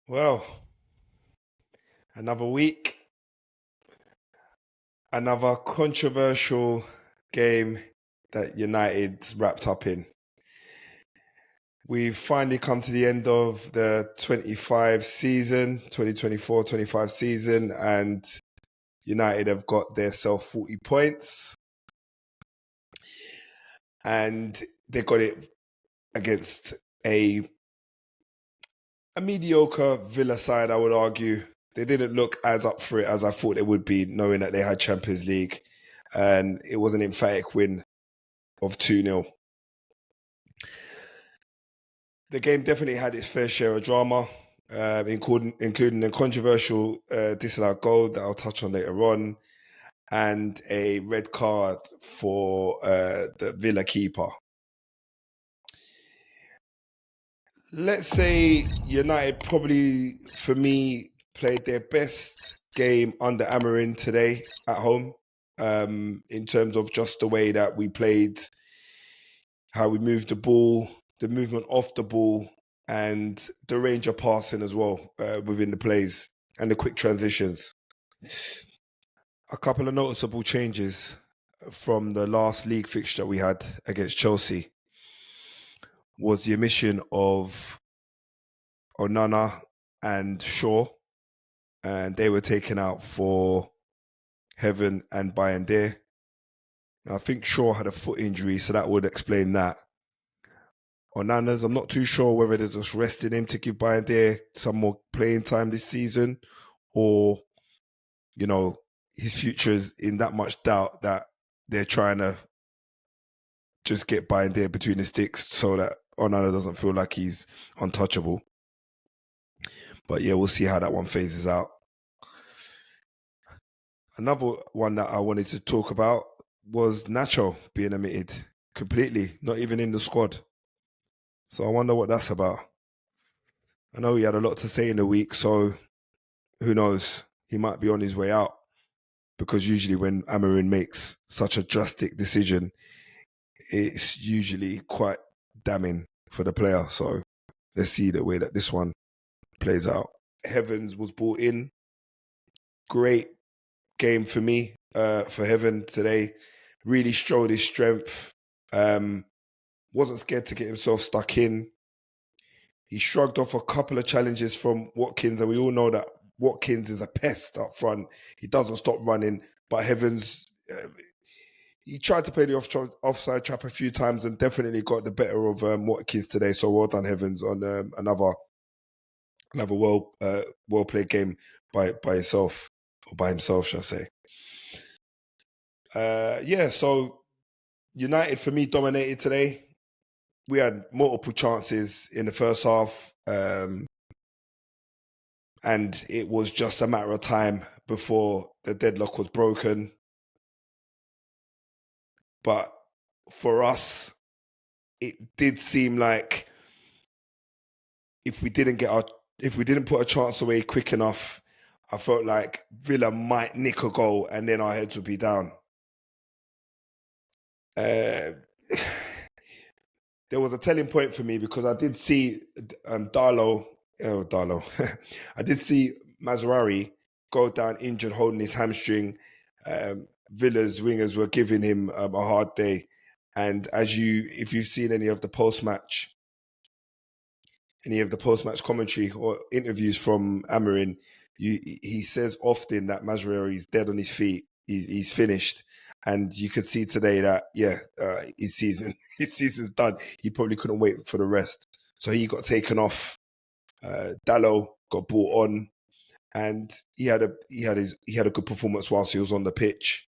Well, another week, another controversial game that United's wrapped up in. We've finally come to the end of the 2024-25 season, and United have got their self 40 points. And they got it against a mediocre Villa side, I would argue. They didn't look as up for it as I thought they would be, knowing that they had Champions League. And it was an emphatic win of 2-0. The game definitely had its fair share of drama, including a controversial disallowed goal that I'll touch on later on, and a red card for the Villa keeper. Let's say United probably, for me, played their best game under Amorim today at home, in terms of just the way that we played, how we moved the ball, the movement off the ball, and the range of passing as well within the plays and the quick transitions. A couple of noticeable changes from the last league fixture we had against Chelsea was the omission of Onana and Shaw, and they were taken out for Heaven and Bayandere. I think Shaw had a foot injury, so that would explain that. Onana's, I'm not too sure whether they're just resting him to give Bayandere some more playing time this season, or, his future is in that much doubt that they're trying to just get Bayandere between the sticks so that Onana doesn't feel like he's untouchable. But yeah, we'll see how that one phases out. Another one that I wanted to talk about was Nacho being omitted completely, not even in the squad. So I wonder what that's about. I know he had a lot to say in the week, so who knows? He might be on his way out, because usually when Amorim makes such a drastic decision, it's usually quite damning for the player. So let's see the way that this one plays out. Heavens was brought in. Great game for me, for Heaven today. Really showed his strength. Wasn't scared to get himself stuck in. He shrugged off a couple of challenges from Watkins, and we all know that Watkins is a pest up front. He doesn't stop running, but Heavens, he tried to play the offside trap a few times and definitely got the better of Watkins today. So well done, Heavens, on another well played game by himself, should I say. So United, for me, dominated today. We had multiple chances in the first half, and it was just a matter of time before the deadlock was broken. But for us, it did seem like if we didn't put a chance away quick enough, I felt like Villa might nick a goal and then our heads would be down. There was a telling point for me, because I did see Diallo. I did see Mazraoui go down injured, holding his hamstring. Villa's wingers were giving him a hard day. And if you've seen any of the post-match commentary or interviews from Amorim, he says often that Mazraoui is dead on his feet. He's finished. And you could see today that, his season's done. He probably couldn't wait for the rest. So he got taken off. Diallo got brought on, and he had a good performance whilst he was on the pitch.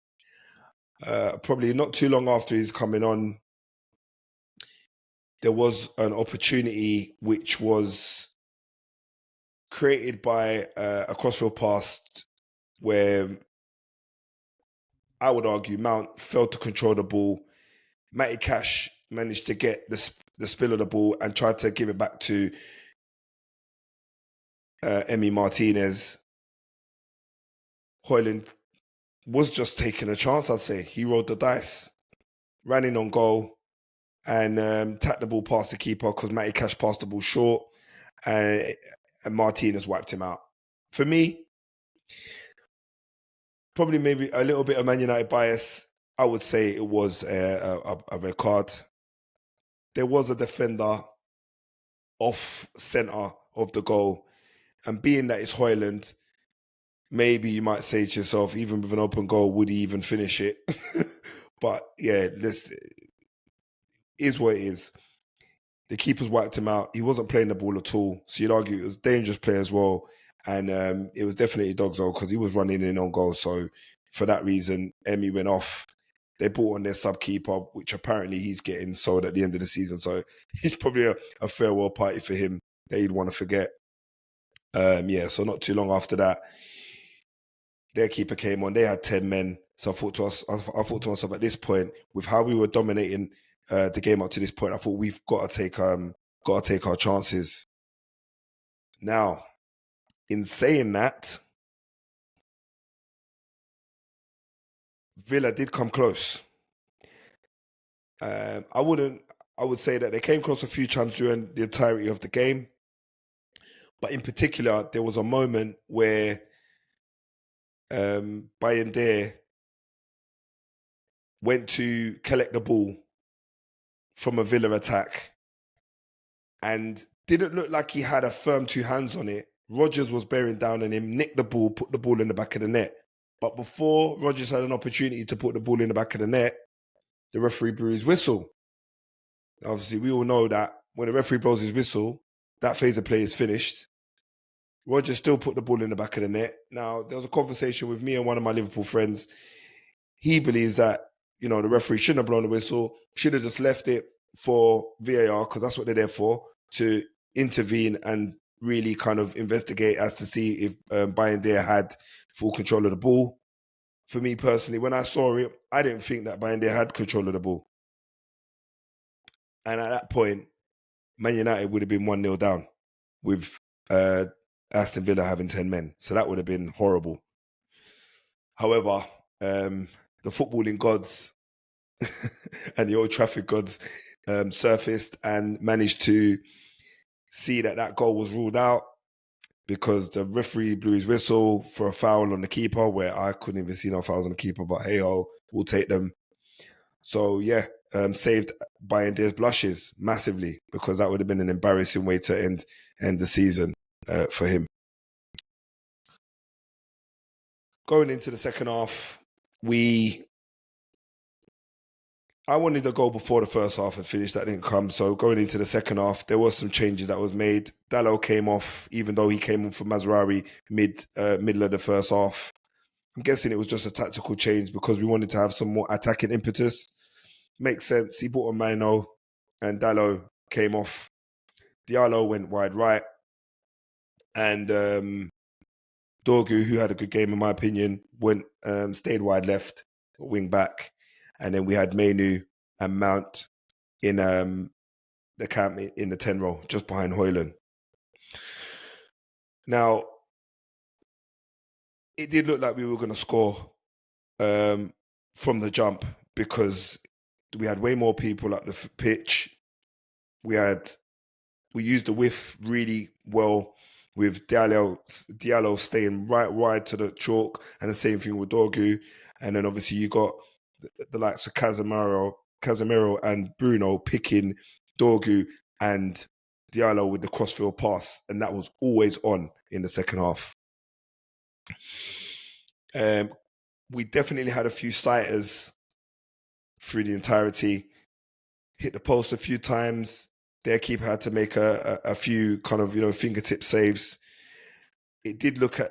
Probably not too long after he's coming on, there was an opportunity which was created by a crossfield pass where I would argue Mount failed to control the ball. Matty Cash managed to get the spill of the ball and tried to give it back to Emiliano Martínez. Højlund was just taking a chance, I'd say. He rolled the dice, ran in on goal, and tapped the ball past the keeper because Matty Cash passed the ball short. And and Martinez wiped him out. For me, probably maybe a little bit of Man United bias. I would say it was a red card. There was a defender off centre of the goal, and being that it's Højlund, maybe you might say to yourself, even with an open goal, would he even finish it? But yeah, this is what it is. The keeper's wiped him out. He wasn't playing the ball at all. So you'd argue it was a dangerous play as well. And it was definitely dog's goal because he was running in on goal. So for that reason, Emi went off. They brought on their sub-keeper, which apparently he's getting sold at the end of the season. So it's probably a farewell party for him that he'd want to forget. So not too long after that, their keeper came on. They had 10 men. So I thought to myself at this point, with how we were dominating the game up to this point, I thought we've got to take our chances. Now, in saying that, Villa did come close. I would say that they came close a few times during the entirety of the game. But in particular, there was a moment where Bayern went to collect the ball from a Villa attack and didn't look like he had a firm two hands on it. Rodgers was bearing down on him, nicked the ball, put the ball in the back of the net. But before Rodgers had an opportunity to put the ball in the back of the net, the referee blew his whistle. Obviously, we all know that when the referee blows his whistle, that phase of play is finished. Rodgers still put the ball in the back of the net. Now, there was a conversation with me and one of my Liverpool friends. He believes that, the referee shouldn't have blown the whistle, should have just left it for VAR, because that's what they're there for, to intervene and really kind of investigate as to see if Bayern had full control of the ball. For me personally, when I saw it, I didn't think that Bayern had control of the ball. And at that point, Man United would have been 1-0 down with Aston Villa having 10 men. So that would have been horrible. However, the footballing gods and the Old Trafford gods surfaced and managed to see that goal was ruled out because the referee blew his whistle for a foul on the keeper, where I couldn't even see no fouls on the keeper, but hey-ho, we'll take them. So yeah, saved Bayern's blushes massively, because that would have been an embarrassing way to end the season for him. Going into the second half, I wanted to go before the first half had finished. That didn't come. So going into the second half, there was some changes that was made. Diallo came off, even though he came on for Mazraoui middle of the first half. I'm guessing it was just a tactical change because we wanted to have some more attacking impetus. Makes sense. He brought on Maino and Diallo came off. Diallo went wide right. And Dorgu, who had a good game in my opinion, stayed wide left, wing back. And then we had Mainu and Mount in the camp in the 10 row, just behind Højlund. Now, it did look like we were going to score from the jump because we had way more people up the pitch. We used the width really well with Diallo staying right wide to the chalk, and the same thing with Dorgu. And then obviously you got the likes of Casemiro and Bruno picking Dorgu and Diallo with the crossfield pass, and that was always on in the second half. We definitely had a few sighters through the entirety. Hit the post a few times. Their keeper had to make a few kind of fingertip saves. It did look at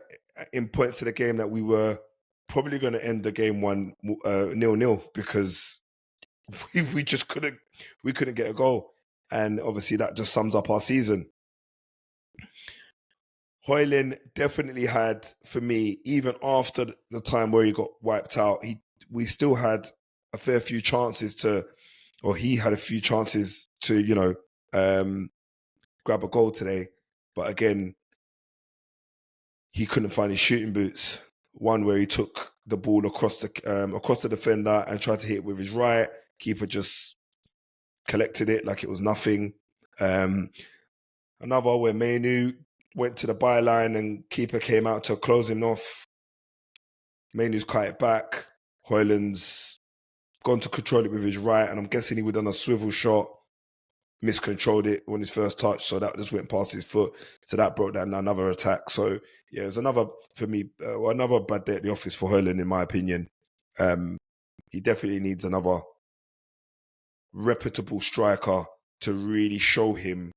in points of the game that we were probably going to end the game 0-0 because we just couldn't get a goal, and obviously that just sums up our season. Højlund definitely had, for me, even after the time where he got wiped out, we still had a fair few chances he had a few chances to grab a goal today, but again, he couldn't find his shooting boots. One where he took the ball across the defender and tried to hit it with his right. Keeper just collected it like it was nothing. Another where Mainu went to the byline and keeper came out to close him off. Mainu's cut it back. Højlund's gone to control it with his right, and I'm guessing he would have done a swivel shot, miscontrolled it on his first touch, so that just went past his foot. So that brought down another attack. So yeah, it was another, for me, another bad day at the office for Højlund, in my opinion. He definitely needs another reputable striker to really show him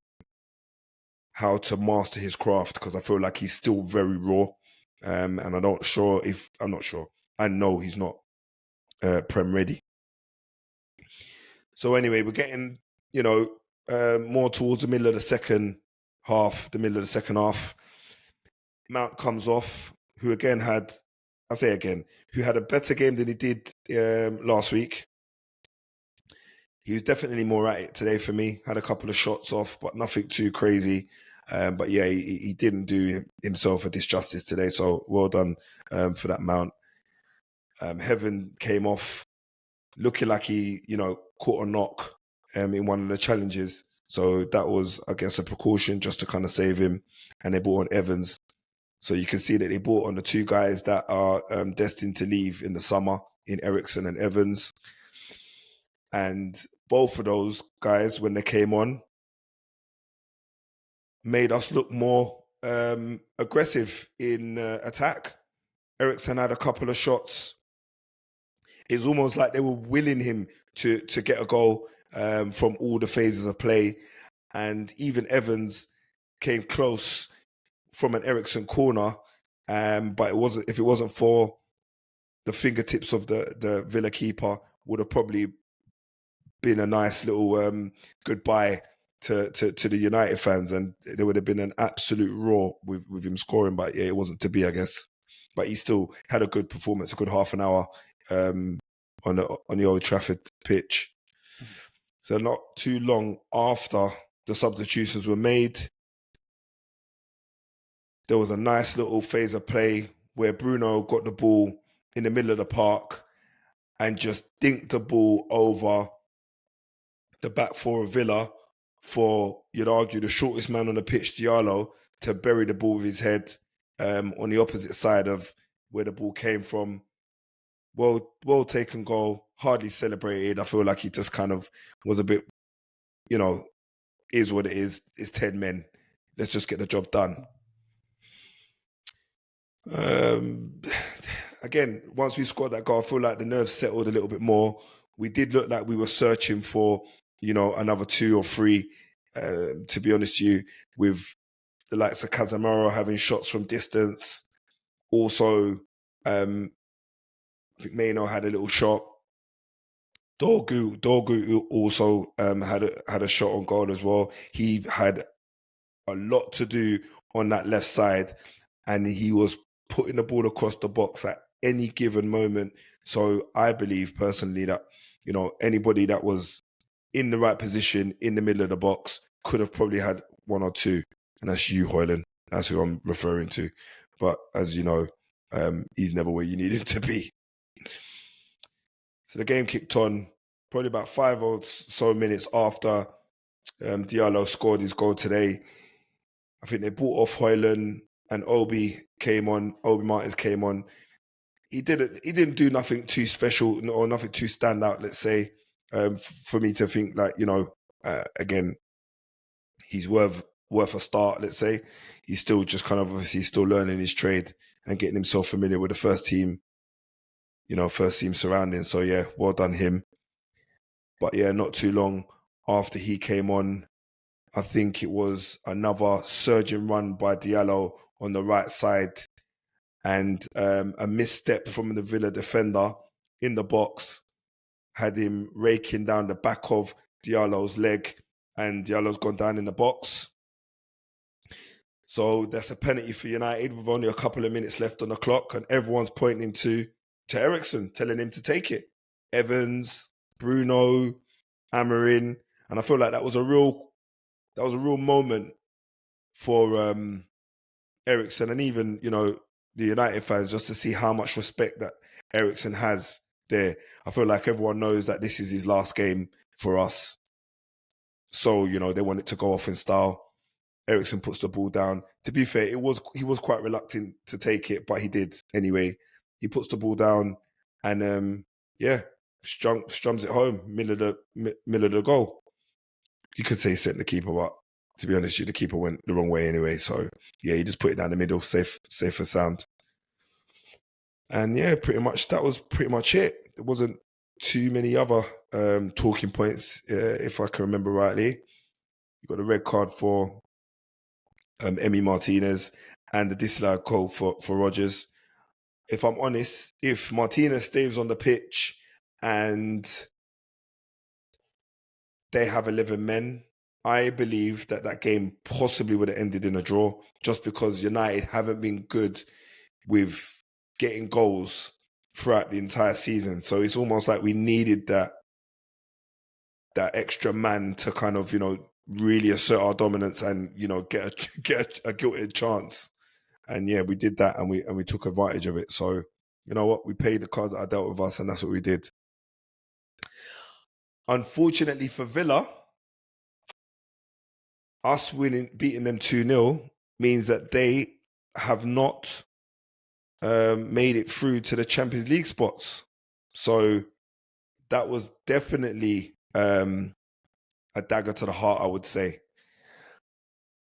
how to master his craft, because I feel like he's still very raw. And I'm not sure. I know he's not Prem ready. So anyway, we're getting, more towards the middle of the second half. Mount comes off, who had a better game than he did last week. He was definitely more at it today for me. Had a couple of shots off, but nothing too crazy. But yeah, he didn't do himself a disjustice today. So well done for that, Mount. Heaven came off looking like he, caught a knock in one of the challenges. So that was, I guess, a precaution just to kind of save him. And they brought on Evans. So you can see that they brought on the two guys that are destined to leave in the summer, in Eriksen and Evans. And both of those guys, when they came on, made us look more aggressive in attack. Eriksen had a couple of shots. It's almost like they were willing him to get a goal from all the phases of play. And even Evans came close from an Eriksen corner. But if it wasn't for the fingertips of the Villa keeper, would have probably been a nice little goodbye to the United fans, and there would have been an absolute roar with him scoring. But yeah, it wasn't to be, I guess. But he still had a good performance, a good half an hour on the Old Trafford pitch. So not too long after the substitutions were made, there was a nice little phase of play where Bruno got the ball in the middle of the park and just dinked the ball over the back four of Villa for, you'd argue, the shortest man on the pitch, Diallo, to bury the ball with his head on the opposite side of where the ball came from. Well taken goal, hardly celebrated. I feel like he just kind of was a bit, is what it is. It's 10 men. Let's just get the job done. Again, once we scored that goal, I feel like the nerves settled a little bit more. We did look like we were searching for, another 2 or 3, to be honest with you, with the likes of Casemiro having shots from distance. Also, I think Maino had a little shot. Dorgu also had a shot on goal as well. He had a lot to do on that left side, and he was putting the ball across the box at any given moment. So I believe personally that, anybody that was in the right position in the middle of the box could have probably had 1 or 2. And that's you, Højlund. That's who I'm referring to. But as you know, he's never where you need him to be. So the game kicked on probably about 5 or so minutes after Diallo scored his goal today. I think they brought off Højlund and Obi Martins came on. He didn't do nothing too special or nothing too stand out, let's say, for me to think like, again, he's worth a start, let's say. He's still just kind of obviously still learning his trade and getting himself familiar with the first team surroundings. So yeah, well done him. But yeah, not too long after he came on, I think it was another surging run by Diallo on the right side, and a misstep from the Villa defender in the box had him raking down the back of Diallo's leg, and Diallo's gone down in the box. So that's a penalty for United with only a couple of minutes left on the clock, and everyone's pointing to Eriksen, telling him to take it. Evans, Bruno, Amorim, and I feel like that was a real moment for Eriksen, and even, the United fans, just to see how much respect that Eriksen has there. I feel like everyone knows that this is his last game for us. So, they want it to go off in style. Eriksen puts the ball down. To be fair, he was quite reluctant to take it, but he did anyway. He puts the ball down and strums it home, middle of the goal. You could say sent the keeper, but to be honest, the keeper went the wrong way anyway. So yeah, he just put it down the middle, safe and sound. And yeah, that was pretty much it. There wasn't too many other talking points, if I can remember rightly. You got the red card for Emiliano Martínez and the disallowed goal for Rodgers. If I'm honest, if Martínez stays on the pitch and they have 11 men, I believe that game possibly would have ended in a draw, just because United haven't been good with getting goals throughout the entire season. So it's almost like we needed that extra man to kind of, really assert our dominance and, get a guilty chance. And yeah, we did that and we took advantage of it. So, you know what? We paid the cards that are dealt with us, and that's what we did. Unfortunately for Villa, us beating them 2-0 means that they have not made it through to the Champions League spots. So that was definitely a dagger to the heart, I would say.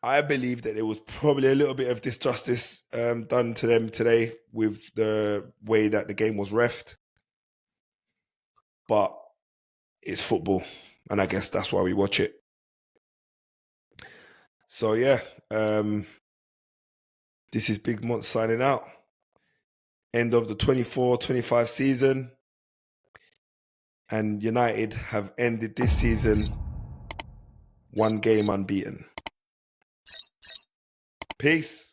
I believe that there was probably a little bit of disjustice done to them today with the way that the game was reffed. But it's football, and I guess that's why we watch it. So yeah, this is Big Mont signing out. End of the 24-25 season. And United have ended this season 1 game unbeaten. Peace.